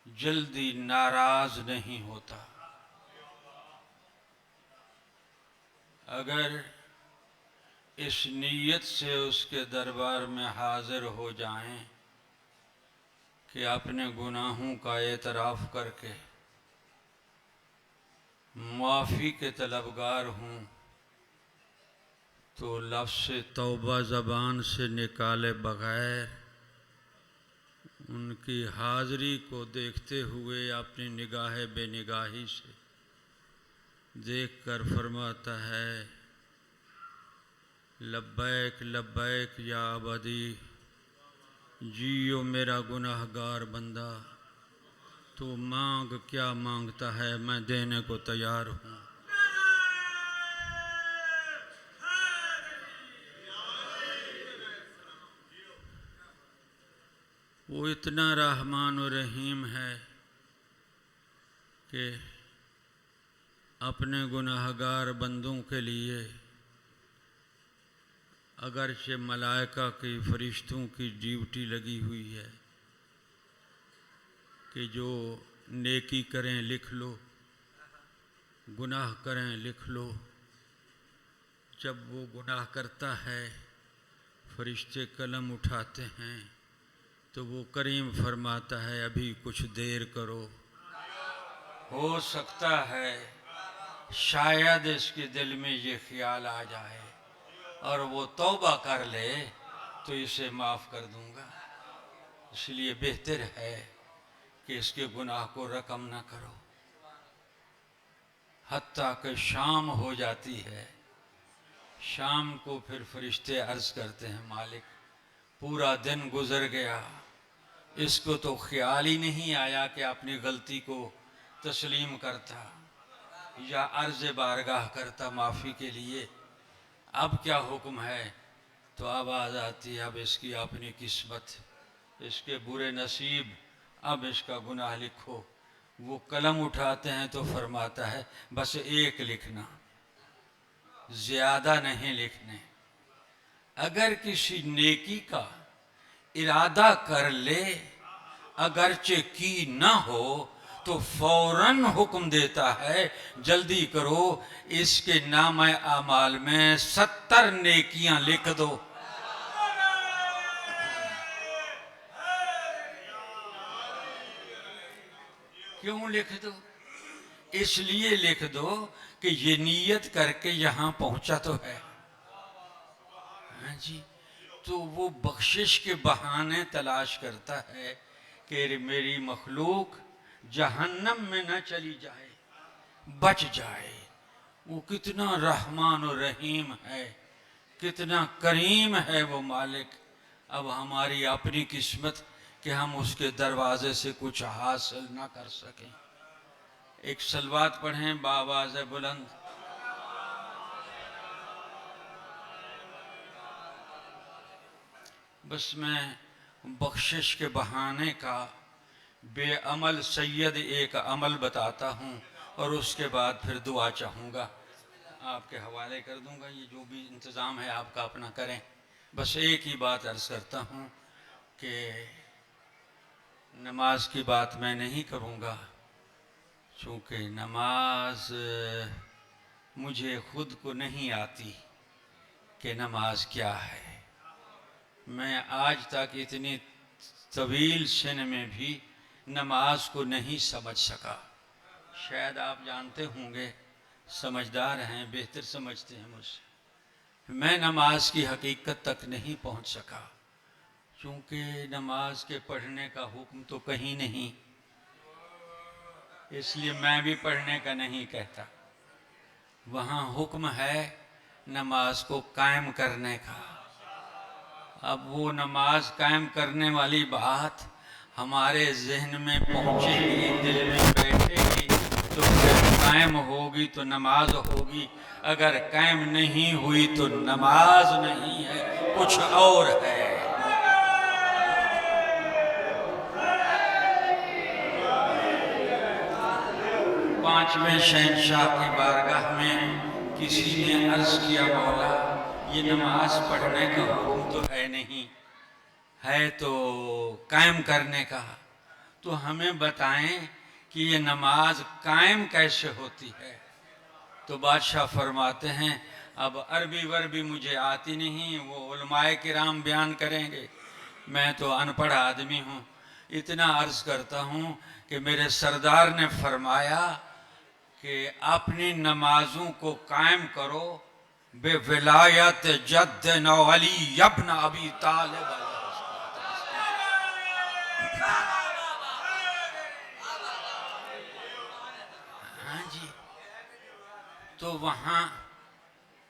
जल्दी नाराज नहीं होता। अगर इस नीयत से उसके दरबार में हाजिर हो जाएं कि अपने गुनाहों का एतराफ़ करके माफ़ी के तलबगार हूँ, तो लफ्ज़ तौबा ज़बान से निकाले बग़ैर उनकी हाज़िरी को देखते हुए अपनी निगाह बेनिगाही से देखकर फरमाता है, लब्बैक लब्बैक या अबदी, जियो मेरा गुनाहगार बंदा, तो मांग क्या मांगता है, मैं देने को तैयार हूँ। वो इतना रहमान और रहीम है कि अपने गुनाहगार बंदों के लिए अगरचे मलाइका की फरिश्तों की ड्यूटी लगी हुई है कि जो नेकी करें लिख लो, गुनाह करें लिख लो। जब वो गुनाह करता है फरिश्ते कलम उठाते हैं तो वो करीम फरमाता है, अभी कुछ देर करो, हो सकता है शायद इसके दिल में ये ख्याल आ जाए और वो तौबा कर ले तो इसे माफ़ कर दूंगा। इसलिए बेहतर है कि इसके गुनाह को रकम ना करो। हत्ता कि शाम हो जाती है, शाम को फिर फरिश्ते अर्ज करते हैं, मालिक पूरा दिन गुजर गया, इसको तो ख्याल ही नहीं आया कि अपनी गलती को तस्लीम करता या अर्ज बारगाह करता माफ़ी के लिए। अब क्या हुक्म है? तो आवाज़ आती है, अब इसकी अपनी किस्मत, इसके बुरे नसीब, अब इसका गुनाह लिखो। वो कलम उठाते हैं तो फरमाता है, बस एक लिखना, ज़्यादा नहीं लिखने। अगर किसी नेकी का इरादा कर ले, अगरचे की ना हो, तो फौरन हुक्म देता है, जल्दी करो, इसके नामे आमाल में 70 नेकियां लिख दो। क्यों लिख दो? इसलिए लिख दो कि ये नीयत करके यहां पहुंचा तो है। हाँ जी, तो वो बख्शिश के बहाने तलाश करता है कि मेरी मखलूक जहन्नम में न चली जाए, बच जाए। वो कितना रहमान और रहीम है, कितना करीम है वो मालिक। अब हमारी अपनी किस्मत कि हम उसके दरवाजे से कुछ हासिल ना कर सकें। एक सलवात पढ़ें बावाज़ बुलंद। बस मैं बख्शिश के बहाने का बेअमल सैयद एक अमल बताता हूँ और उसके बाद फिर दुआ चाहूँगा, आपके हवाले कर दूँगा। ये जो भी इंतज़ाम है आपका अपना करें। बस एक ही बात अर्ज़ करता हूँ कि नमाज की बात मैं नहीं करूँगा, चूँकि नमाज मुझे ख़ुद को नहीं आती कि नमाज क्या है। मैं आज तक इतनी तवील सिन में भी नमाज को नहीं समझ सका। शायद आप जानते होंगे, समझदार हैं, बेहतर समझते हैं मुझसे। मैं नमाज की हकीकत तक नहीं पहुंच सका, क्योंकि नमाज के पढ़ने का हुक्म तो कहीं नहीं, इसलिए मैं भी पढ़ने का नहीं कहता। वहाँ हुक्म है नमाज को कायम करने का। अब वो नमाज कायम करने वाली बात हमारे जहन में पहुँचेगी, दिल में बैठेगी, तो जब कायम होगी तो नमाज होगी। अगर कायम नहीं हुई तो नमाज नहीं है, कुछ और है। पांचवें शहंशाह की बारगाह में किसी ने अर्ज किया, मौला ये नमाज पढ़ने का हुक्म तो है नहीं, है तो कायम करने का। तो हमें बताएं कि ये नमाज कायम कैसे होती है। तो बादशाह फरमाते हैं अब अरबी वर्बी मुझे आती नहीं, वो उलमाए किराम बयान करेंगे, मैं तो अनपढ़ आदमी हूँ। इतना अर्ज करता हूँ कि मेरे सरदार ने फरमाया कि अपनी नमाजों को कायम करो बे विलायत जद्द नौअली यब्न अबी तालिब। हाँ जी, तो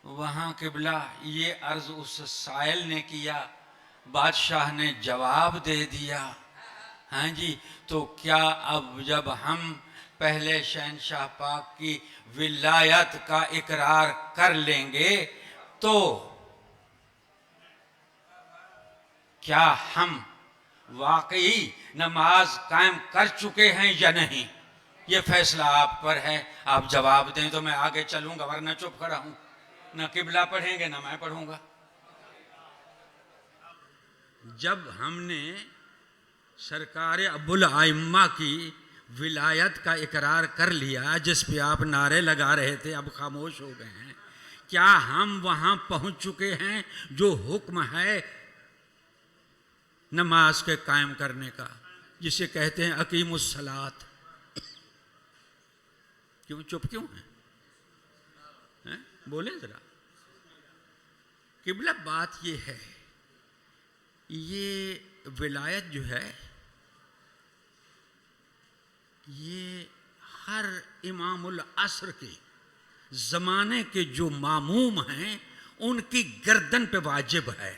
वहाँ किबला ये अर्ज उस साइल ने किया, बादशाह ने जवाब दे दिया। हाँ जी, तो क्या अब जब हम पहले शहनशाह पाक की विलायत का इकरार कर लेंगे तो क्या हम वाकई नमाज कायम कर चुके हैं या नहीं, ये फैसला आप पर है। आप जवाब दें तो मैं आगे चलूंगा, वरना चुप खड़ा हूं, ना किबला पढ़ेंगे ना मैं पढ़ूंगा। जब हमने सरकार अब्बुल आइम्मा की विलायत का इकरार कर लिया, जिस पे आप नारे लगा रहे थे, अब खामोश हो गए हैं, क्या हम वहां पहुंच चुके हैं जो हुक्म है नमाज के कायम करने का, जिसे कहते हैं अकीमुस सलात? क्यों चुप क्यों है? बोले जरा। किबला बात ये है, ये विलायत जो है ये हर इमामुल असर के ज़माने के जो मामूम हैं उनकी गर्दन पे वाजिब है।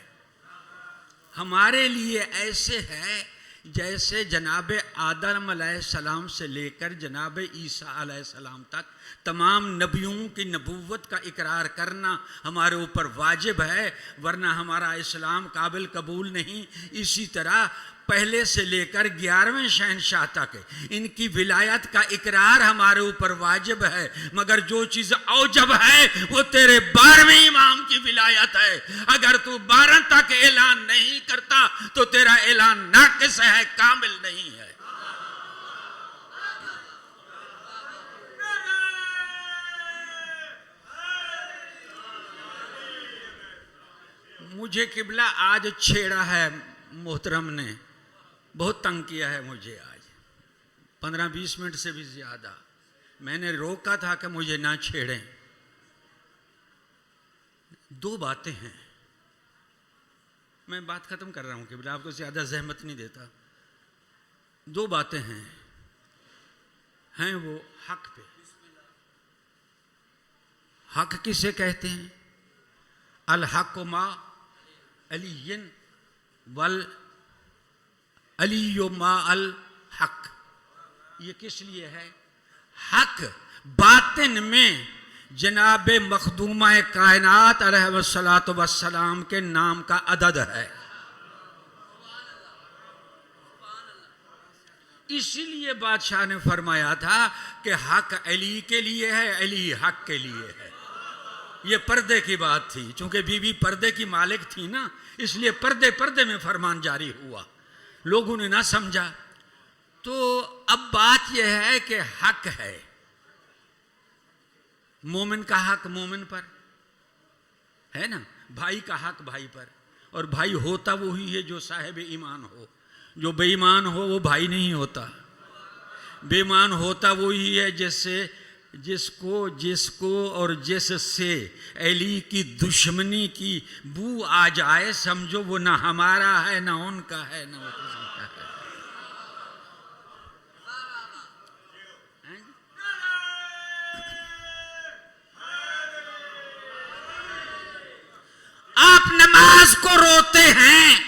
हमारे लिए ऐसे है जैसे जनाब आदम अलैहिस्सलाम से लेकर जनाब ईसा अलैहिस्सलाम तक तमाम नबियों की नबूवत का इकरार करना हमारे ऊपर वाजिब है, वरना हमारा इस्लाम काबिल कबूल नहीं। इसी तरह पहले से लेकर 11वें शहनशाह तक इनकी विलायत का इकरार हमारे ऊपर वाजिब है, मगर जो चीज़ औजब है वो तेरे 12वें इमाम की विलायत है। अगर तू 12 तक ऐलान नहीं करता तो तेरा ऐलान नाकिस है, कामिल नहीं है। मुझे किबला आज छेड़ा है मोहतरम ने, बहुत तंग किया है मुझे आज, 15-20 मिनट से भी ज़्यादा। मैंने रोका था कि मुझे ना छेड़ें। दो बातें हैं, मैं बात ख़त्म कर रहा हूँ कि आपको ज़्यादा जहमत नहीं देता। दो बातें हैं वो हक पे। हक किसे कहते हैं? अल हक मा अलियन वल अलियो मा अल हक। ये किस लिए है? हक बातिन में जनाब मखदूमा कायनात अलैहिस्सलातु वस्सलाम के नाम का अदद है। इसीलिए बादशाह ने फरमाया था कि हक अली के लिए है, अली हक के लिए है। ये पर्दे की बात थी, चूंकि बीवी पर्दे की मालिक थी ना, इसलिए पर्दे पर्दे में फरमान जारी हुआ, लोगों ने ना समझा। तो अब बात यह है कि हक है, मोमिन का हक मोमिन पर है ना, भाई का हक भाई पर। और भाई होता वही है जो साहिब ईमान हो, जो बेईमान हो वो भाई नहीं होता। बेईमान होता वही है जिसको और जिससे अली की दुश्मनी की बू आ जाए, समझो वो ना हमारा है ना उनका है ना वो किसी का है। आप नमाज को रोते हैं,